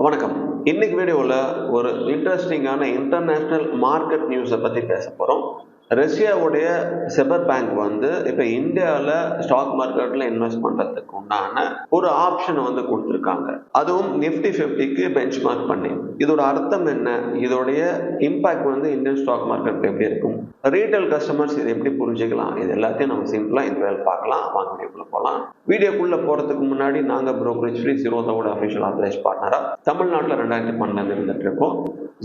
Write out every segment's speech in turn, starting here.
வணக்கம். இன்னைக்கு வீடியோவில் ஒரு இன்ட்ரெஸ்டிங்கான இன்டர்நேஷ்னல் மார்க்கெட் நியூஸை பற்றி பேச போகிறோம். ரஷ்யாவுடைய செபர் பேங்க் வந்து இப்போ இந்தியாவில் ஸ்டாக் மார்க்கெட்டில் இன்வெஸ்ட் பண்ணுறதுக்கு உண்டான ஒரு ஆப்ஷனை வந்து கொடுத்துருக்காங்க. அதுவும் நிஃப்டி 50க்கு பெஞ்ச் மார்க் பண்ணி. இதோட அர்த்தம் என்ன, இதோடைய இம்பாக்ட் வந்து இந்தியன் ஸ்டாக் மார்க்கெட் எப்படி இருக்கும், ரீட்டைல் கஸ்டமர்ஸ் இதை எப்படி புரிஞ்சுக்கலாம், இது எல்லாத்தையும் நம்ம சிம்பிளாக இந்த வேலை பார்க்கலாம். வாங்க வீடியோக்குள்ள போகலாம். வீடியோக்குள்ள போகிறதுக்கு முன்னாடி நாங்கள் ப்ரோக்கரேஜ் ஃப்ரீ ஜீரோதாவோட அஃபிஷியல் ஆத்தரைஸ் பார்ட்னராக தமிழ்நாட்டில் 2012 இருந்துட்டு இருக்கோம்.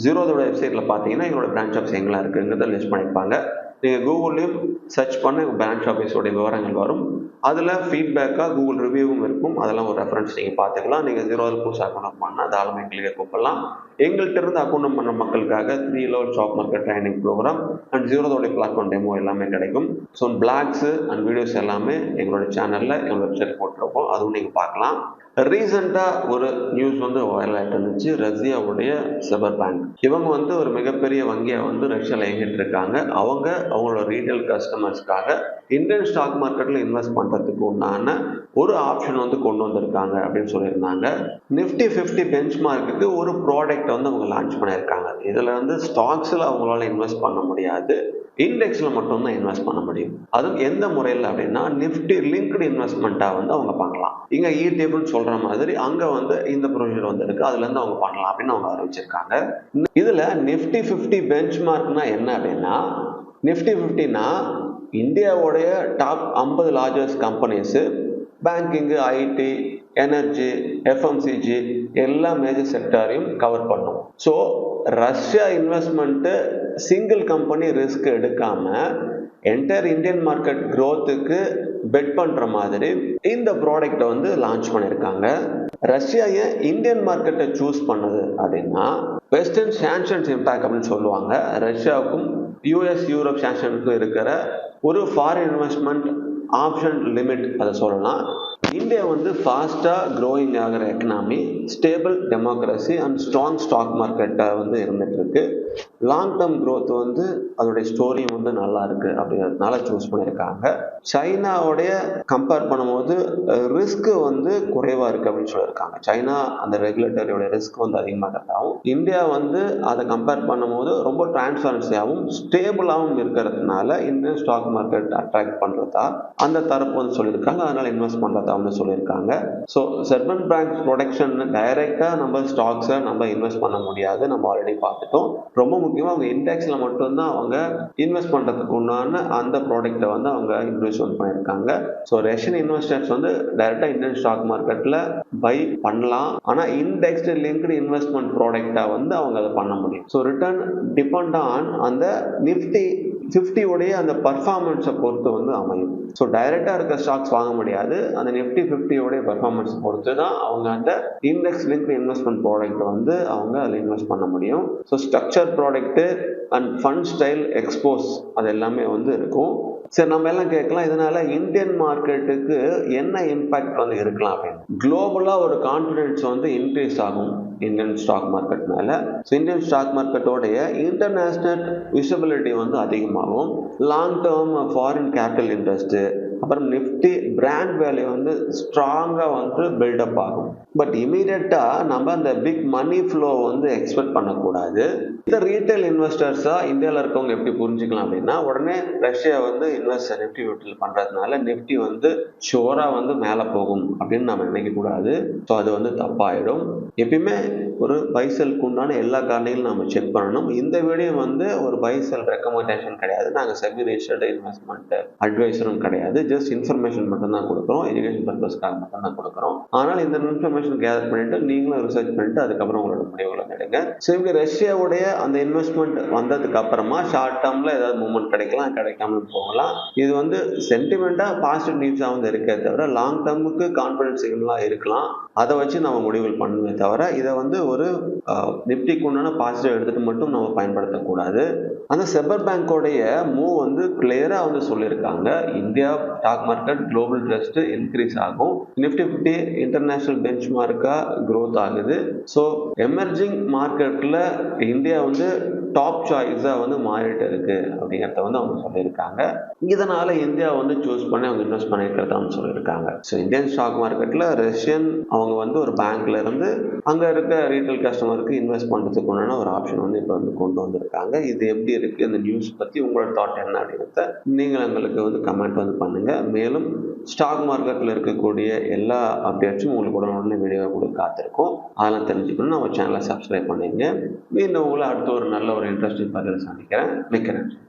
ஜீரோதோட வெப்சைட்டில் பார்த்தீங்கன்னா எங்களோட பிரான்ச் ஆஃபீஸ் எங்கெல்லாம் இருக்குங்கிறத லிஸ்ட் பண்ணியிருப்பாங்க. நீங்கள் கூகுள்லேயும் சர்ச் பண்ண பிரான்ச் ஆஃபீஸோடைய விவரங்கள் வரும். அதில் ஃபீட்பேக்காக கூகுள் ரிவ்யூவும் இருக்கும். அதெல்லாம் ஒரு ரெஃபரன்ஸ் நீங்கள் பார்த்துக்கலாம். நீங்கள் ஜீரோவில் புதுசாக அக்கௌண்ட் பண்ணால் தாராளமாக எங்களுக்கு கூப்பிடலாம். எங்கள்கிட்ட இருந்து அக்கௌண்ட் பண்ண மக்களுக்காக 3 level stock market training programme and ஜீரோதோடைய பிளாட்ஃபார்ம் டெமோ எல்லாமே கிடைக்கும். ஸோ பிளாக்ஸு அண்ட் வீடியோஸ் எல்லாமே எங்களோட சேனலில் எங்கள் வெப்சைட் போட்டிருப்போம், அதுவும் நீங்கள் பார்க்கலாம். ரீசெண்டாக ஒரு நியூஸ் வந்து வைரல் ஆகிட்டு இருந்துச்சு. ரஷ்யாவுடைய செபர் பேங்க் இவங்க வந்து ஒரு மிகப்பெரிய வங்கியை வந்து ரஷ்யாவில் இயங்கிட்டு இருக்காங்க. அவங்களோட ரீட்டைல் கஸ்டமர்ஸ்க்காக இந்தியன் ஸ்டாக் மார்க்கெட்டில் இன்வெஸ்ட் பண்ணுறதுக்கு உண்டான ஒரு ஆப்ஷன் வந்து கொண்டு வந்திருக்காங்க அப்படின்னு சொல்லியிருந்தாங்க. நிஃப்டி 50 பெஞ்ச் மார்க்குக்கு ஒரு ப்ராடக்ட் வந்து அவங்க லான்ச் பண்ணியிருக்காங்க. இதில் வந்து ஸ்டாக்ஸில் அவங்களால இன்வெஸ்ட் பண்ண முடியாது, இண்டெக்ஸில் மட்டும்தான் இன்வெஸ்ட் பண்ண முடியும். அதுவும் எந்த முறையில் அப்படின்னா நிஃப்டி லிங்க்டு இன்வெஸ்ட்மெண்ட்டாக வந்து அவங்க பண்ணலாம். இங்கே ETF சொல்கிற மாதிரி அங்கே வந்து இந்த ப்ரொசீஜர் வந்து இருக்குது, அதுலேருந்து அவங்க பண்ணலாம் அப்படின்னு அவங்க அறிவிச்சிருக்காங்க. இதில் நிஃப்டி 50 பெஞ்ச் மார்க்னா என்ன அப்படின்னா, நிஃப்டி 50னா இந்தியாவுடைய top 50 largest companies, banking, IT, energy, FMCG எல்லா மேஜர் செக்டாரையும் கவர் பண்ணும். So Russia investment single company risk எடுக்காம என்டையர் இந்தியன் மார்க்கெட் க்ரோத்துக்கு பெட் பண்ற மாதிரி இந்த ப்ராடக்டை வந்து லான்ச் பண்ணியிருக்காங்க. ரஷ்யா ஏன் இந்தியன் மார்க்கெட்டை சூஸ் பண்ணது அப்படின்னா, வெஸ்டர்ன் சாங்ஷன்ஸ் இம்பாக்ட் அப்படின்னு சொல்லுவாங்க. ரஷ்யாவுக்கும் US யூரோப் சாங்ஷனுக்கும் இருக்கிற ஒரு ஃபாரின் இன்வெஸ்ட்மெண்ட் ஆப்ஷன் லிமிட் அதை சொல்லலாம். இந்தியா வந்து ஃபாஸ்ட்டாக க்ரோயிங் ஆகிற economy, stable democracy and strong stock மார்க்கெட்டாக வந்து இருந்துட்டு இருக்கு. லாங் டேர்ம் க்ரோத் வந்து அதோடைய ஸ்டோரியும் வந்து நல்லா இருக்கு அப்படிங்கிறதுனால சூஸ் பண்ணியிருக்காங்க. சைனாவுடைய கம்பேர் பண்ணும்போது ரிஸ்க் வந்து குறைவாக இருக்கு அப்படின்னு சொல்லியிருக்காங்க. சைனா அந்த ரெகுலேட்டரியோட ரிஸ்க் வந்து அதிகமாகிறதாகவும், இந்தியா வந்து அதை கம்பேர் பண்ணும்போது ரொம்ப டிரான்ஸ்பரன்சியாகவும் ஸ்டேபிளாகவும் இருக்கிறதுனால இந்தியன் ஸ்டாக் மார்க்கெட் அட்ராக்ட் பண்ணுறதா அந்த தரப்பு வந்து சொல்லியிருக்காங்க. அதனால இன்வெஸ்ட் பண்ணுறதா வந்து சொல்லியிருக்காங்க. ஸோ செபர் பேங்க் ப்ரொடக்ஷன் டைரெக்டாக நம்ம ஸ்டாக்ஸை நம்ம இன்வெஸ்ட் பண்ண முடியாது, நம்ம ஆல்ரெடி பார்த்துட்டோம். ரொம்ப முக்கியமாக அவங்க இண்டெக்ஸில் மட்டும்தான் அவங்க இன்வெஸ்ட் பண்ணுறதுக்கு உண்டான அந்த ப்ராடக்டை வந்து அவங்க இன்வெஸ்ட்மெண்ட் பண்ணியிருக்காங்க. ஸோ ரஷ்யன் இன்வெஸ்டர்ஸ் வந்து டைரெக்டாக இந்தியன் ஸ்டாக் மார்க்கெட்டில் பை பண்ணலாம், ஆனால் இண்டெக்ஸ்டு லிங்க்டு இன்வெஸ்ட்மெண்ட் ப்ராடக்டாக வந்து அவங்க அதை பண்ண முடியும். ஸோ ரிட்டர்ன் டிபெண்ட் ஆன் அந்த நிஃப்டி 50 உடைய அந்த பர்ஃபார்மன்ஸை பொறுத்து வந்து அமையும். ஸோ டைரெக்டாக இருக்க ஸ்டாக்ஸ் வாங்க முடியாது, அந்த நிஃப்டி 50 உடைய பர்ஃபார்மன்ஸ் பொறுத்து தான் அவங்க அந்த இண்டெக்ஸ் லிங்க் இன்வெஸ்ட்மெண்ட் ப்ராடக்ட் வந்து அவங்க அதில் இன்வெஸ்ட் பண்ண முடியும். So structure product end fund style expose அது எல்லாமே வந்து இருக்கும். சரி, நம்ம எல்லாம் கேட்கலாம், இதனால இந்தியன் மார்க்கெட்டுக்கு என்ன இம்பாக்ட் வந்து இருக்கலாம் அப்படின்னு. குளோபலாக ஒரு கான்ஃபிடென்ஸ் வந்து இன்க்ரீஸ் ஆகும் இந்தியன் ஸ்டாக் மார்க்கெட் மேலே. ஸோ இந்தியன் ஸ்டாக் மார்க்கெட்டோடைய இன்டர்நேஷ்னல் விசிபிலிட்டி வந்து அதிகமாகும். Long term foreign capital interest, அப்புறம் நிஃப்டி பிராண்ட் வேல்யூ வந்து ஸ்ட்ராங்காக வந்து பில்டப் ஆகும். பட் இமீடியட்டாக நம்ம அந்த பிக் மணி ஃப்ளோ வந்து எக்ஸ்பெக்ட் பண்ணக்கூடாது. இந்த ரீட்டைல் இன்வெஸ்டர்ஸாக இந்தியாவில் இருக்கவங்க எப்படி புரிஞ்சுக்கலாம் அப்படின்னா, உடனே ரஷ்யா வந்து இன்வெஸ்ட் நிஃப்டி 50 பண்ணுறதுனால நிஃப்டி வந்து ஷோராக வந்து மேலே போகும் அப்படின்னு நம்ம நினைக்கக்கூடாது. ஸோ அது வந்து தப்பாயிடும். எப்பயுமே ஒரு பைசெல்க்கு உண்டான எல்லா காரணிகளும் நம்ம செக் பண்ணணும். இந்த வீடியோ வந்து ஒரு பைசெல் ரெக்கமெண்டேஷன் கிடையாது, நாங்கள் செபி ரெஜிஸ்டர்டு இன்வெஸ்ட்மெண்ட் அட்வைசரும் கிடையாது. ஜஸ்ட் இன்ஃபர்மேஷன் மட்டும் தான் கொடுக்குறோம், எஜுகேஷன் பர்பஸ்க்காக மட்டும் தான் கொடுக்குறோம். ஆனால் இந்த இன்ஃபர்மேஷன் கேதர் பண்ணிட்டு நீங்களும் ரிசர்ச் பண்ணிட்டு அதுக்கப்புறம் உங்களோட முடிவுகளை எடுங்க. ஸோ இவங்க ரஷ்யாவுடைய அந்த இன்வெஸ்ட்மெண்ட் வந்ததுக்கு அப்புறமா ஷார்ட் டேர்ம்ல ஏதாவது மூவ்மெண்ட் கிடைக்கலாம், கிடைக்காம போகலாம். இது வந்து சென்டிமெண்டா பாசிட்டிவ் நியூஸாக வந்து இருக்கே தவிர லாங் டேர்முக்கு கான்ஃபிடன்ஸ் சிக்னலாக இருக்கலாம். அதை வச்சு நம்ம முடிவுகள் பண்ணுமே தவிர இதை வந்து ஒரு நிப்டிக்கு உண்டான பாசிட்டிவ் எடுத்துட்டு மட்டும் நம்ம பயன்படுத்தக்கூடாது. அந்த செபர் பேங்கோடைய மூவ் வந்து கிளியரா வந்து சொல்லியிருக்காங்க, India stock market global trust increase ஆகும், நிஃப்டி 50 இன்டர்நேஷனல் பெஞ்ச் மார்க்கா க்ரோத் ஆகுது. ஸோ எமர்ஜிங் மார்க்கெட்டில் இந்தியா வந்து டாப் சாய்ஸா வந்து மாறிட்டு இருக்கு அப்படிங்கிறத வந்து அவங்க சொல்லியிருக்காங்க. இதனால இந்தியா வந்து சூஸ் பண்ணி அவங்க இன்வெஸ்ட் பண்ணியிருக்கிறதா அவங்க சொல்லியிருக்காங்க. ஸோ இந்தியன் ஸ்டாக் மார்க்கெட்ல ரஷ்யன் அவங்க வந்து ஒரு பேங்க்ல இருந்து அங்க இருக்க ரீட்டைல் கஸ்டமருக்கு இன்வெஸ்ட் பண்றதுக்கு உண்டான ஒரு ஆப்ஷன் வந்து இப்போ வந்து கொண்டு வந்திருக்காங்க. இது எப்படி இருக்கு, இந்த நியூஸ் பத்தி உங்களோட தாட் என்ன அப்படிங்கிறத நீங்கள் எங்களுக்கு வந்து கமெண்ட் வந்து பண்ணுங்க. மேலும் ஸ்டாக் மார்க்கெட்ல இருக்கக்கூடிய எல்லா அப்டேட்ஸும் உங்களுக்கு உடனே வீடியோ கூட காத்திருக்கும். அதெல்லாம் தெரிஞ்சுக்கணும் நம்ம சேனலை சப்ஸ்கிரைப் பண்ணிங்க. மீண்டும் உங்களை அடுத்த ஒரு நல்ல ஒரு இன்ட்ரெஸ்டிங் பதிவில் சந்திக்கிறேன். மிக்க நன்றி.